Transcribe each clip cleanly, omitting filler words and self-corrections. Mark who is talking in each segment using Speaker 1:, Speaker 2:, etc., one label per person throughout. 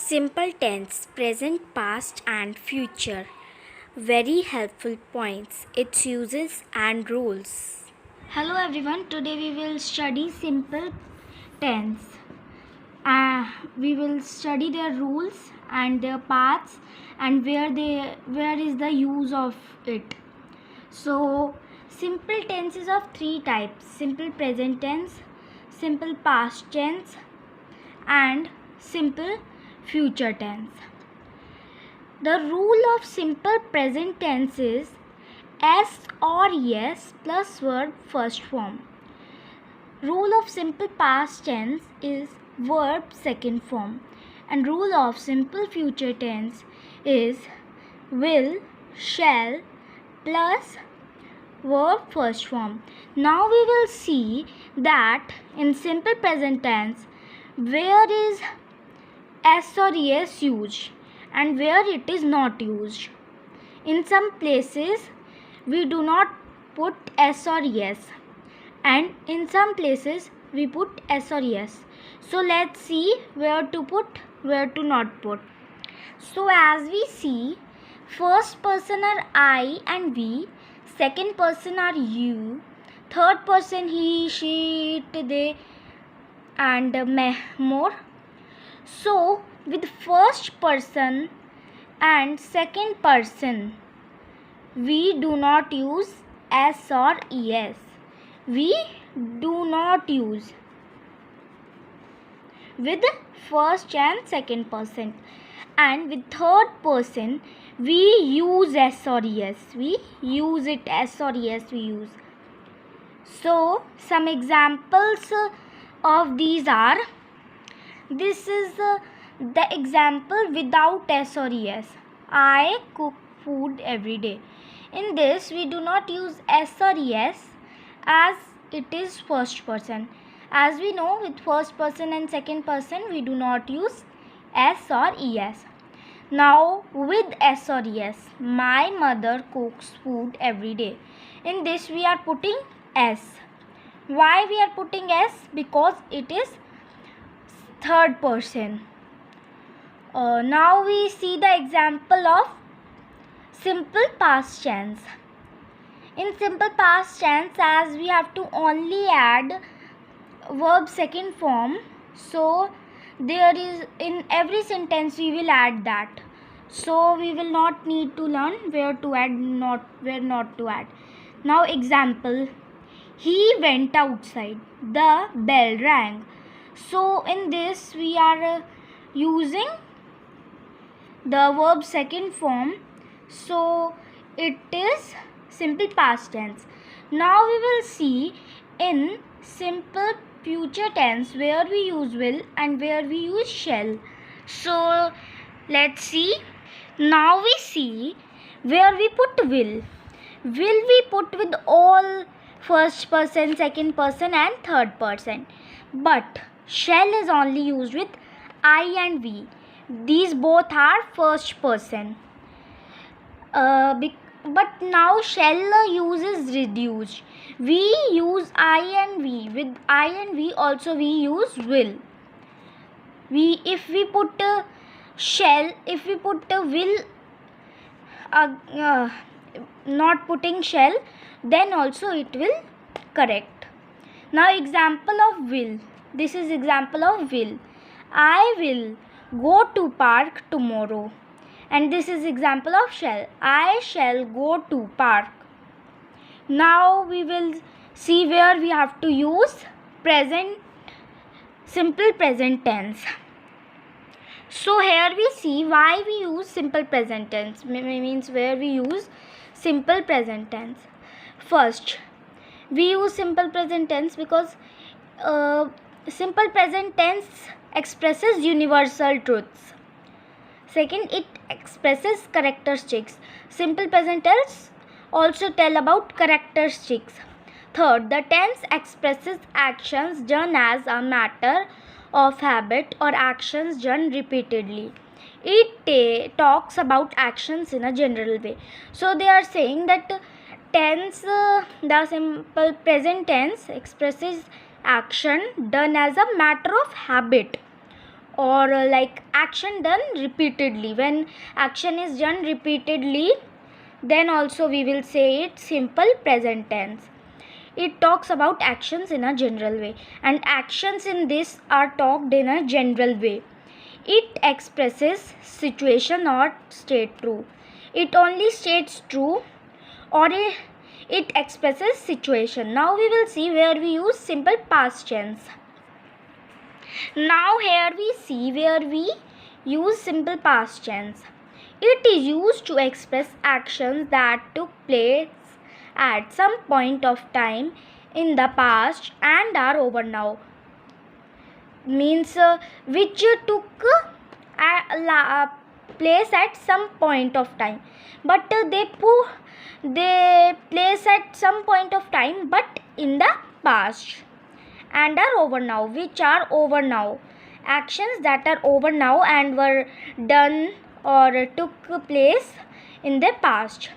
Speaker 1: Simple tense, present, past, and future. Very helpful points, its uses and rules.
Speaker 2: Hello everyone, today we will study simple tense. We will study their rules and their paths and where is the use of it. So simple tense is of three types: simple present tense, simple past tense, and simple future tense. The rule of simple present tense is S or yes plus verb first form. Rule of simple past tense is verb second form. And rule of simple future tense is will, shall plus verb first form. Now we will see that in simple present tense where is S or yes used and where it is not used. In some places we do not put S or yes, and in some places we put S or yes. So let's see where to put, where to not put. So as we see, first person are I and we, second person are you, third person he, she, it, they, and more. So with first person and second person we do not use S or es. We do not use with first and second person, and with third person we use S or es. We use it S or es we use. So some examples of these are, this is the example without S or es. I cook food every day. In this we do not use S or es as it is first person. As we know, with first person and second person we do not use S or es. Now with S or es, my mother cooks food every day. In this we are putting S. Why we are putting S? Because it is third person. Now we see the example of simple past tense. In simple past tense, as we have to only add verb second form, so there is in every sentence we will add that. So we will not need to learn where to add, where not to add. Now example, he went outside, the bell rang. So in this we are using the verb second form, so it is simple past tense. Now we will see in simple future tense where we use will and where we use shall. So let's see. Now we see where we put will. Will we put with all first person, second person and third person, but shall is only used with I and we. These both are first person. But now shall use is reduced. We use I and we. With I and we also we use will. If we put shall, if we put will, not putting shall, then also it will correct. Now example of will. This is example of will. I will go to park tomorrow. And this is example of shall. I shall go to park. Now we will see where we have to use present, simple present tense. So here we see why we use simple present tense, means where we use simple present tense. First, we use simple present tense because simple present tense expresses universal truths. Second, it expresses characteristics. Simple present tense also tell about characteristics. Third, the tense expresses actions done as a matter of habit or actions done repeatedly. It talks about actions in a general way. So they are saying that the simple present tense expresses action done as a matter of habit or like action done repeatedly. When action is done repeatedly, then also we will say it simple present tense. It talks about actions in a general way, and actions in this are talked in a general way. It expresses situation or state true. It only states true, or it expresses situation. Now we will see where we use simple past tense. Now here we see where we use simple past tense. It is used to express actions that took place at some point of time in the past and are over now. Means which took place at some point of time, but they place at some point of time but in the past and are over now. Which are over now? Actions that are over now and were done or took place in the past,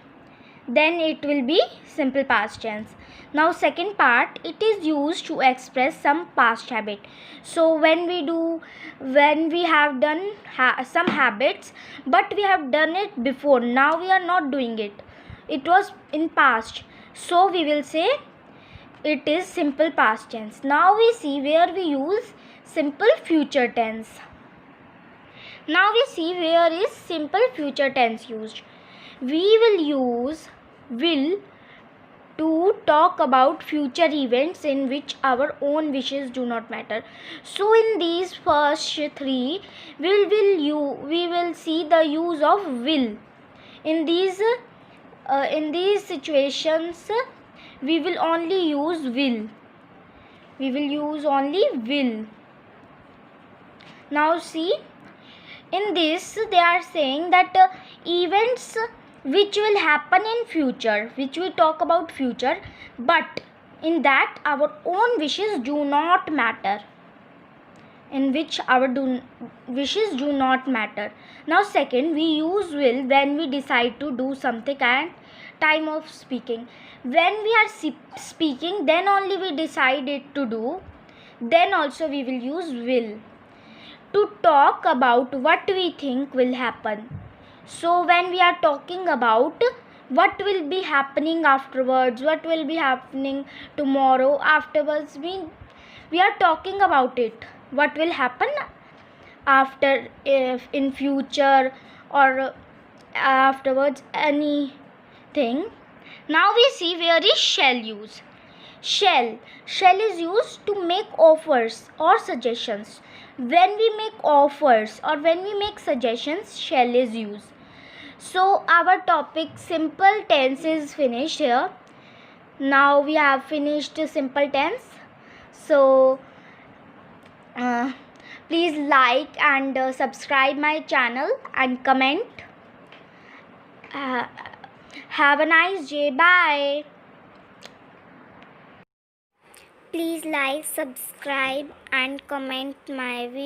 Speaker 2: then it will be simple past tense. Now second part, it is used to express some past habit. So when we have done some habits, but we have done it before, now we are not doing it, it was in past, so we will say it is simple past tense. Now we see where we use simple future tense. Now we see where is simple future tense used. We will use will to talk about future events in which our own wishes do not matter. So in these first three, we will see the use of will. In these situations, we will only use will. We will use only will. Now see, in this they are saying that events which will happen in future, which we talk about future, but in that our own wishes do not matter, in which our wishes do not matter. Now second, we use will when we decide to do something at time of speaking. When we are speaking, then only we decide it to do, then also we will use will to talk about what we think will happen. So when we are talking about what will be happening afterwards, what will be happening tomorrow, afterwards, we are talking about it, what will happen after, if in future or afterwards, anything. Now we see where is shall use. Shall is used to make offers or suggestions. When we make offers or when we make suggestions, shall is used. So our topic simple tense is finished here. Now we have finished simple tense. So please like and subscribe my channel and comment. Have a nice day. Bye.
Speaker 1: Please like, subscribe and comment my video.